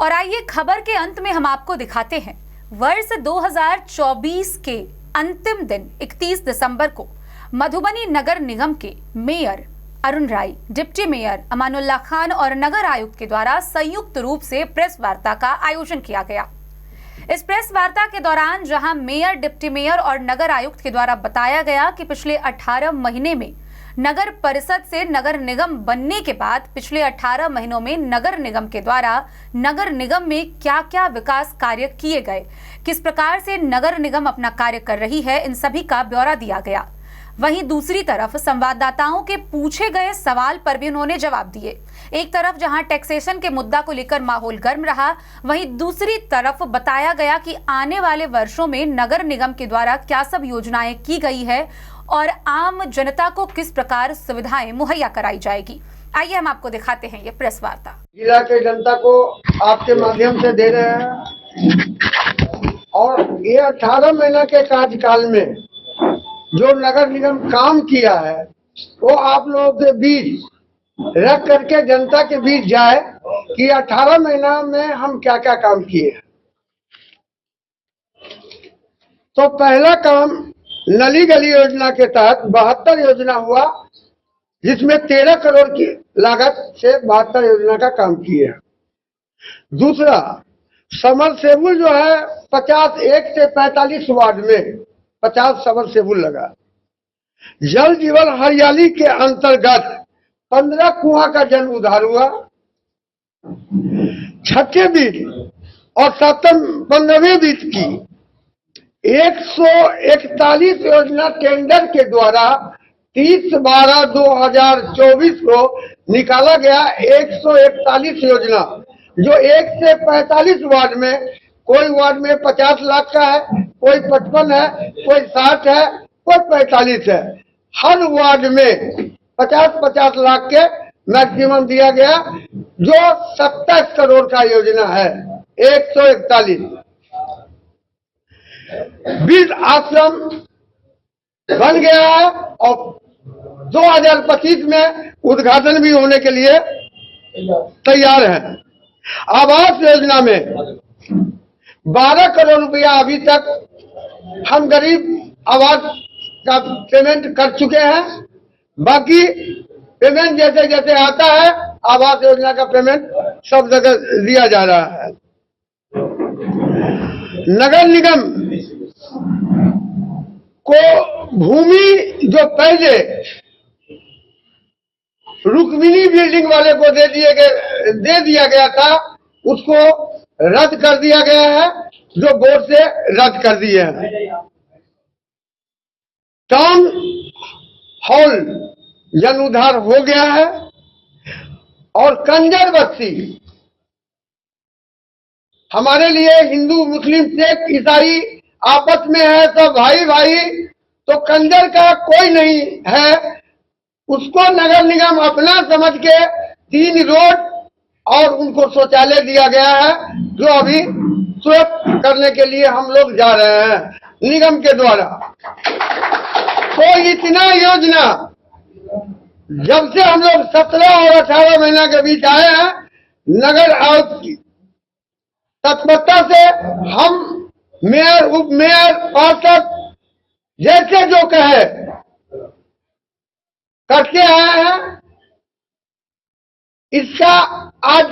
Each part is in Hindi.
और आइए खबर के अंत में हम आपको दिखाते हैं वर्ष 2024 के अंतिम दिन 31 दिसंबर को मधुबनी नगर निगम के मेयर अरुण राय, डिप्टी मेयर अमानुल्लाह खान और नगर आयुक्त के द्वारा संयुक्त रूप से प्रेस वार्ता का आयोजन किया गया। इस प्रेस वार्ता के दौरान जहां मेयर, डिप्टी मेयर और नगर आयुक्त के द्वारा बताया गया कि पिछले 18 महीने में नगर परिषद से नगर निगम बनने के बाद पिछले 18 महीनों में नगर निगम के द्वारा नगर निगम में क्या क्या विकास कार्य किए गए, किस प्रकार से नगर निगम अपना कार्य कर रही है, इन सभी का ब्यौरा दिया गया। वहीं दूसरी तरफ संवाददाताओं के पूछे गए सवाल पर भी उन्होंने जवाब दिए। एक तरफ जहां टैक्सेशन के मुद्दा को लेकर माहौल गर्म रहा, वहीं दूसरी तरफ बताया गया कि आने वाले वर्षों में नगर निगम के द्वारा क्या सब योजनाएं की गई है और आम जनता को किस प्रकार सुविधाएं मुहैया कराई जाएगी। आइए हम आपको दिखाते हैं ये प्रेस वार्ता। जिला के जनता को आपके माध्यम से दे रहे हैं और ये 18 महीना के कार्यकाल में जो नगर निगम काम किया है वो आप लोगों के बीच रख करके जनता के बीच जाए कि 18 महीना में हम क्या क्या काम किए। तो पहला काम नली गली योजना के तहत 72 योजना हुआ, जिसमें 13 करोड़ की लागत से 72 योजना का काम किए। दूसरा, समरसेबुल जो है 51 से 45 वार्ड में 50 समरसेबुल लगा। जल जीवन हरियाली के अंतर्गत 15 कुआं का जन उद्धार हुआ। छठे बीट और 15वें बीट की 141 योजना टेंडर के द्वारा 30/12/2024 को निकाला गया। 141 योजना जो 1 से 45 वार्ड में, कोई वार्ड में 50 लाख का है, कोई 55 है, कोई 60 है, कोई 45 है। हर वार्ड में 50-50 लाख के मैक्सिमम दिया गया, जो 27 करोड़ का योजना है। 141 वृद्ध आश्रम बन गया है और 2025 में उद्घाटन भी होने के लिए तैयार है। आवास योजना में 12 करोड़ रुपया अभी तक हम गरीब आवास का पेमेंट कर चुके हैं। बाकी पेमेंट जैसे जैसे आता है आवास योजना का पेमेंट सब जगह दिया जा रहा है। नगर निगम को भूमि जो पहले रुक्मिणी बिल्डिंग वाले को दे दिया गया था, उसको रद्द कर दिया गया है, जो बोर्ड से रद्द कर दिए हैं। टाउन हॉल जन उद्धार हो गया है और कंजर बस्ती हमारे लिए हिंदू, मुस्लिम, सिख, ईसाई आपस में है, सब भाई भाई, तो कंजर का कोई नहीं है। उसको नगर निगम अपना समझ के 3 रोड और उनको शौचालय दिया गया है, जो अभी स्वच्छ करने के लिए हम लोग जा रहे हैं निगम के द्वारा। तो इतना योजना जब से हम लोग 17 और 18 महीना के बीच आए हैं, नगर आयुक्त की तत्परता से हम मेयर, उप मेयर, पार्षद जैसे जो कहे करते आए हैं। इसका आज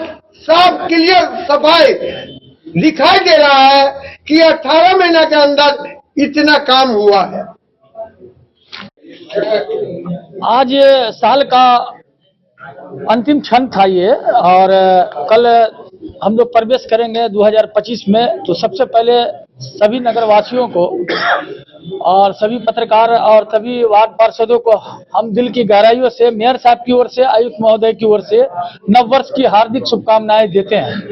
सब क्लियर सफाई दिखाई दे रहा है कि 18 महीना के अंदर इतना काम हुआ है। आज साल का अंतिम क्षण था ये, और कल हम लोग प्रवेश करेंगे 2025 में। तो सबसे पहले सभी नगरवासियों को और सभी पत्रकार और सभी वार्ड पार्षदों को हम दिल की गहराइयों से मेयर साहब की ओर से, आयुक्त महोदय की ओर से नववर्ष की हार्दिक शुभकामनाएं देते हैं।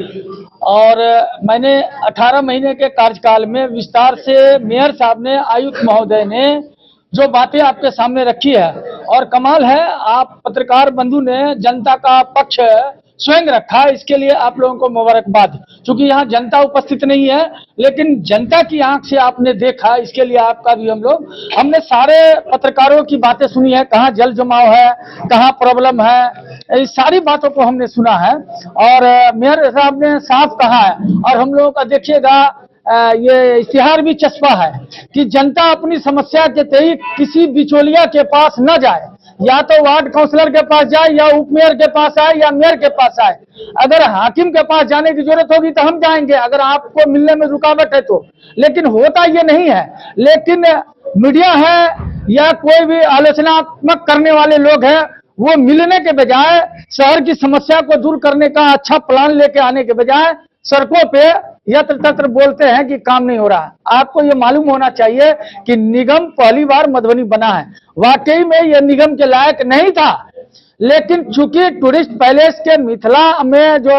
और मैंने 18 महीने के कार्यकाल में विस्तार से मेयर साहब ने, आयुक्त महोदय ने जो बातें आपके सामने रखी है, और कमाल है आप पत्रकार बंधु ने जनता का पक्ष स्वयं रखा, इसके लिए आप लोगों को मुबारकबाद। क्योंकि यहाँ जनता उपस्थित नहीं है, लेकिन जनता की आंख से आपने देखा, इसके लिए आपका भी हमने सारे पत्रकारों की बातें सुनी है, कहाँ जल जमाव है, कहाँ प्रॉब्लम है, इस सारी बातों को हमने सुना है। और मेयर साहब ने साफ कहा है, और हम लोगों का देखिएगा ये इश्तिहार भी चस्पा है कि जनता अपनी समस्या के तहत किसी बिचौलिया के पास न जाए, या तो वार्ड काउंसलर के पास जाए, या उप मेयर के पास आए, या मेयर के पास आए। अगर हाकिम के पास जाने की जरूरत होगी तो हम जाएंगे, अगर आपको मिलने में रुकावट है तो। लेकिन होता ये नहीं है। लेकिन मीडिया है या कोई भी आलोचनात्मक करने वाले लोग हैं, वो मिलने के बजाय, शहर की समस्या को दूर करने का अच्छा प्लान लेके आने के बजाय सड़कों पे यत्र तत्र बोलते हैं कि काम नहीं हो रहा। आपको ये मालूम होना चाहिए कि निगम पहली बार मधुबनी बना है, वाकई में ये निगम के लायक नहीं था। लेकिन चूंकि टूरिस्ट पैलेस के मिथिला में जो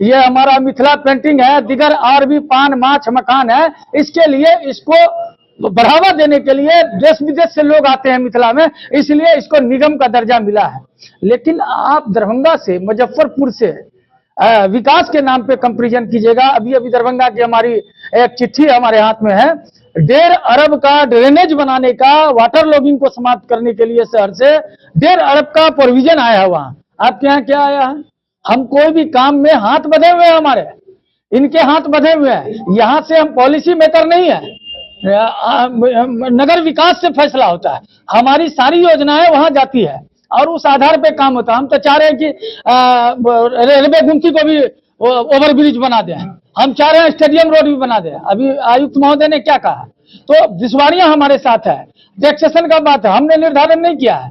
ये हमारा मिथिला पेंटिंग है, दिगर और भी पान माछ मकान है, इसके लिए इसको बढ़ावा देने के लिए देश विदेश से लोग आते हैं मिथिला में, इसलिए इसको निगम का दर्जा मिला है। लेकिन आप दरभंगा से, मुजफ्फरपुर से विकास के नाम पे कंपैरिजन कीजिएगा। अभी दरभंगा की हमारी एक चिट्ठी हमारे हाथ में है, 1.5 अरब का ड्रेनेज बनाने का, वाटर लॉगिंग को समाप्त करने के लिए शहर से 1.5 अरब का प्रोविजन आया है। वहां आपके यहाँ क्या आया है? हम कोई भी काम में हाथ बंधे हुए हैं, हमारे इनके हाथ बंधे हुए हैं। यहाँ से हम पॉलिसी मेकर नहीं है, नगर विकास से फैसला होता है, हमारी सारी योजनाएं वहां जाती है और उस आधार पे काम होता है। हम तो चाह रहे हैं कि रेलवे गुमती को भी ओवरब्रिज बना दें, हम चाह रहे हैं स्टेडियम रोड भी बना दें। अभी आयुक्त महोदय ने क्या कहा, तो दिसवाड़ियां हमारे साथ है, टैक्सेशन का बात है, हमने निर्धारण नहीं किया है,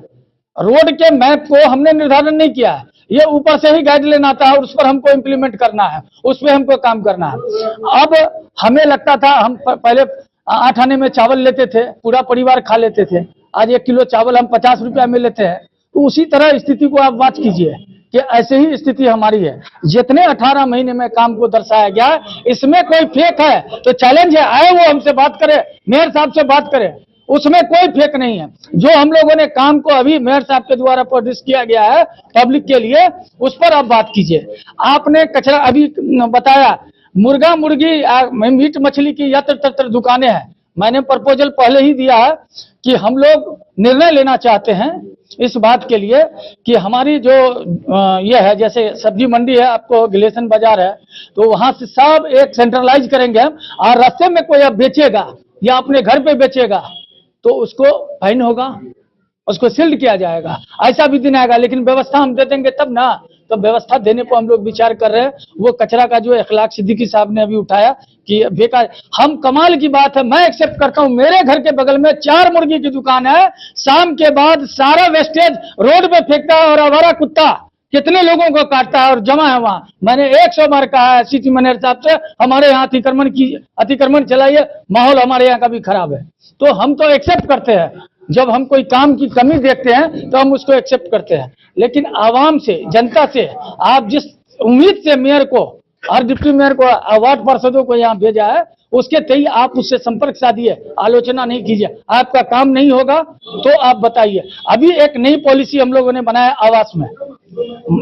रोड के मैप को हमने निर्धारण नहीं किया है, ये ऊपर से ही गाइडलाइन आता है और उस पर हमको इम्प्लीमेंट करना है, उस पर हमको काम करना है। अब हमें लगता था, हम पहले 8 आने में चावल लेते थे, पूरा परिवार खा लेते थे, आज 1 किलो चावल हम 50 रुपया में लेते हैं। तो उसी तरह स्थिति को आप बात कीजिए कि ऐसे ही स्थिति हमारी है। जितने 18 महीने में काम को दर्शाया गया, इसमें कोई फेक है तो चैलेंज है, आए वो हमसे बात करे, मेयर साहब से बात करे, उसमें कोई फेक नहीं है। जो हम लोगों ने काम को अभी मेयर साहब के द्वारा प्रोड्यूस किया गया है पब्लिक के लिए, उस पर आप बात कीजिए। आपने कचरा अभी बताया, मुर्गा मुर्गी मीट मछली की यत्र तत्र दुकानें हैं। मैंने प्रपोजल पहले ही दिया है कि हम लोग निर्णय लेना चाहते हैं इस बात के लिए कि हमारी जो ये है, जैसे सब्जी मंडी है, आपको गिलेशन बाजार है, तो वहां से सब एक सेंट्रलाइज करेंगे हम, और रास्ते में कोई अब बेचेगा या अपने घर पे बेचेगा तो उसको फाइन होगा, उसको सील्ड किया जाएगा। ऐसा भी दिन आएगा, लेकिन व्यवस्था हम दे देंगे तब ना। तो व्यवस्था देने को हम लोग विचार कर रहे हैं। वो कचरा का जो इखलाक सिद्दीकी साहब ने अभी उठाया कि बेकार, हम कमाल की बात है, मैं एक्सेप्ट करता हूं। मेरे घर के बगल में 4 मुर्गी की दुकान है, शाम के बाद सारा वेस्टेज रोड पे फेंकता है और आवारा कुत्ता कितने लोगों को काटता है और जमा है वहां। मैंने 100 बार कहा है सिटी मैनेजर साहब से, हमारे यहाँ अतिक्रमण चलाइए, माहौल हमारे यहाँ का भी खराब है। तो हम तो एक्सेप्ट करते हैं, जब हम कोई काम की कमी देखते हैं तो हम उसको एक्सेप्ट करते हैं। लेकिन आवाम से, जनता से, आप जिस उम्मीद से मेयर को और डिप्टी मेयर को, वार्ड पार्षदों को यहाँ भेजा है, उसके तय आप उससे संपर्क साधिए, आलोचना नहीं कीजिए। आपका काम नहीं होगा तो आप बताइए। अभी एक नई पॉलिसी हम लोगों ने बनाया आवास में,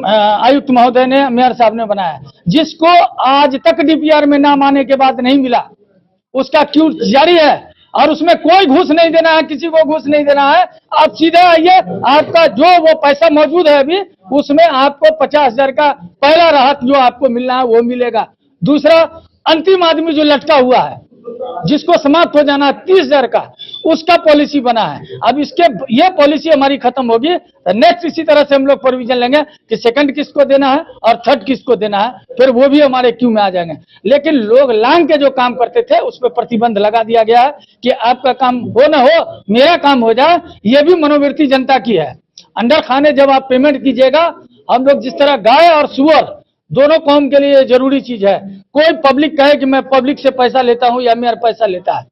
आयुक्त महोदय ने, मेयर साहब ने बनाया, जिसको आज तक डीपीआर में नाम आने के बाद नहीं मिला, उसका क्यू जारी है और उसमें कोई घूस नहीं देना है, किसी को घूस नहीं देना है। आप सीधे आइए, आपका जो वो पैसा मौजूद है अभी, उसमें आपको 50,000 का पहला राहत जो आपको मिलना है वो मिलेगा। दूसरा, अंतिम आदमी जो लटका हुआ है, जिसको समाप्त हो जाना है 30,000 का, उसका पॉलिसी बना है। अब इसके ये पॉलिसी हमारी खत्म होगी तो नेक्स्ट इसी तरह से हम लोग प्रोविजन लेंगे कि सेकंड किसको देना है और थर्ड किसको देना है, फिर वो भी हमारे क्यू में आ जाएंगे। लेकिन लोग लांग के जो काम करते थे उस पर प्रतिबंध लगा दिया गया है कि आपका काम हो ना हो, मेरा काम हो जाए। ये भी मनोवृत्ति जनता की है। अंडर खाने जब आप पेमेंट कीजिएगा, हम लोग जिस तरह गाय और सुअर दोनों कौम के लिए जरूरी चीज है। कोई पब्लिक कहे कि मैं पब्लिक से पैसा लेता हूं या मेरा पैसा लेता है,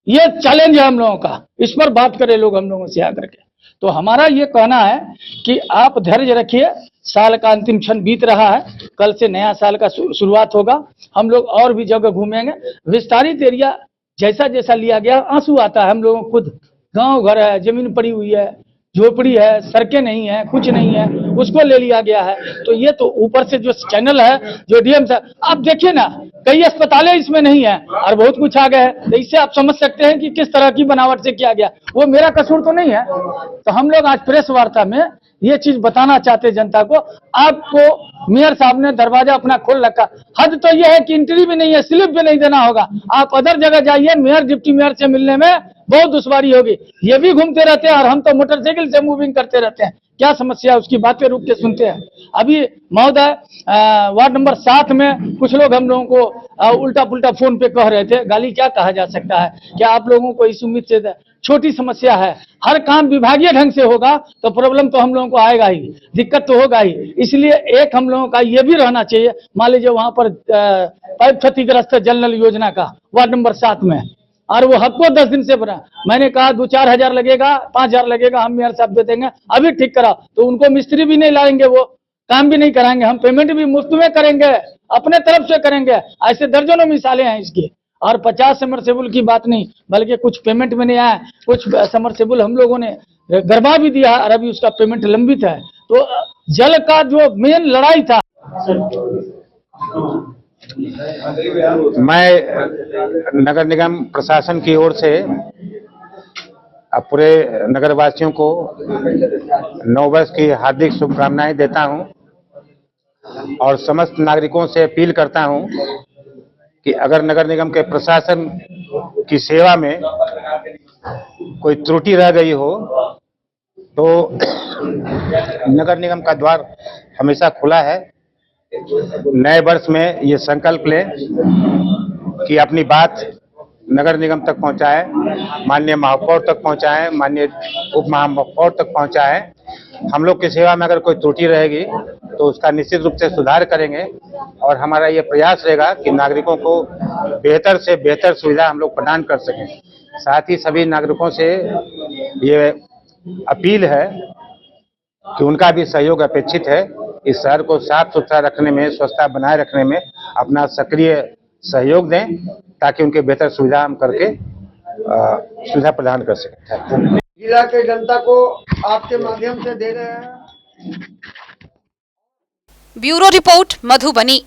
ये चैलेंज है हम लोगों का। इस पर बात करें लोग हम लोगों से आकर के। तो हमारा ये कहना है कि आप धैर्य रखिए, साल का अंतिम क्षण बीत रहा है, कल से नया साल का शुरुआत होगा। हम लोग और भी जगह घूमेंगे, विस्तारित एरिया जैसा जैसा लिया गया, आंसू आता है हम लोगों को खुद। गांव घर है, जमीन पड़ी हुई है, झोपड़ी है, सड़कें नहीं है, कुछ नहीं है, उसको ले लिया गया है। तो ये तो ऊपर से जो चैनल है, जो डीएम साहब, आप देखिए ना, कई अस्पतालें इसमें नहीं है और बहुत कुछ आ गया है। तो इससे आप समझ सकते हैं कि किस तरह की बनावट से किया गया। वो मेरा कसूर तो नहीं है। तो हम लोग आज प्रेस वार्ता में ये चीज बताना चाहते जनता को। आपको मेयर साहब ने दरवाजा अपना खोल रखा। हद तो ये है कि एंट्री भी नहीं है, स्लिप भी नहीं देना होगा। आप अदर जगह जाइए, मेयर डिप्टी मेयर से मिलने में बहुत दुश्वारी होगी। ये भी घूमते रहते हैं और हम तो मोटरसाइकिल से मूविंग करते रहते हैं। क्या समस्या है उसकी बातें रुक के सुनते हैं। अभी महोदय वार्ड नंबर 7 में कुछ लोग हम लोगों को उल्टा पुल्टा फोन पे कह रहे थे। गाली क्या कहा जा सकता है? क्या आप लोगों को इस उम्मीद से छोटी समस्या है, हर काम विभागीय ढंग से होगा तो प्रॉब्लम तो हम लोगों को आएगा ही, दिक्कत तो होगा ही। इसलिए एक हम लोगों का ये भी रहना चाहिए, मान लीजिए वहां पर पाइप क्षतिग्रस्त है जल नल योजना का वार्ड नंबर 7 में, और वो हमको 10 दिन से बना। मैंने कहा 2-4 हजार लगेगा, 5 हजार लगेगा, हम मेयर साहब दे देंगे, अभी ठीक कराओ। तो उनको मिस्त्री भी नहीं लाएंगे, वो काम भी नहीं कराएंगे, हम पेमेंट भी मुफ्त में करेंगे, अपने तरफ से करेंगे। ऐसे दर्जनों मिसालें हैं इसकी। और 50 समरसेबुल की बात नहीं, बल्कि कुछ पेमेंट में नहीं आया, कुछ समरसेबुल हम लोगों ने गड़बा भी दिया और अभी उसका पेमेंट लंबित है। तो जल का जो मेन लड़ाई था। मैं नगर निगम प्रशासन की ओर से पूरे नगरवासियों को नववर्ष की हार्दिक शुभकामनाएं देता हूं और समस्त नागरिकों से अपील करता हूं कि अगर नगर निगम के प्रशासन की सेवा में कोई त्रुटि रह गई हो तो नगर निगम का द्वार हमेशा खुला है। नए वर्ष में ये संकल्प लें कि अपनी बात नगर निगम तक पहुंचाएं, माननीय महापौर तक पहुंचाएं, माननीय उप महापौर तक पहुंचाएं। हम लोग की सेवा में अगर कोई त्रुटि रहेगी तो उसका निश्चित रूप से सुधार करेंगे और हमारा ये प्रयास रहेगा कि नागरिकों को बेहतर से बेहतर सुविधा हम लोग प्रदान कर सकें। साथ ही सभी नागरिकों से ये अपील है कि उनका भी सहयोग अपेक्षित है। इस शहर को साफ सुथरा रखने में, स्वच्छता बनाए रखने में अपना सक्रिय सहयोग दें ताकि उनके बेहतर सुविधा हम करके सुविधा प्रदान कर सकें। जिला के जनता को आपके माध्यम से दे रहे हैं। Bureau report, Madhubani.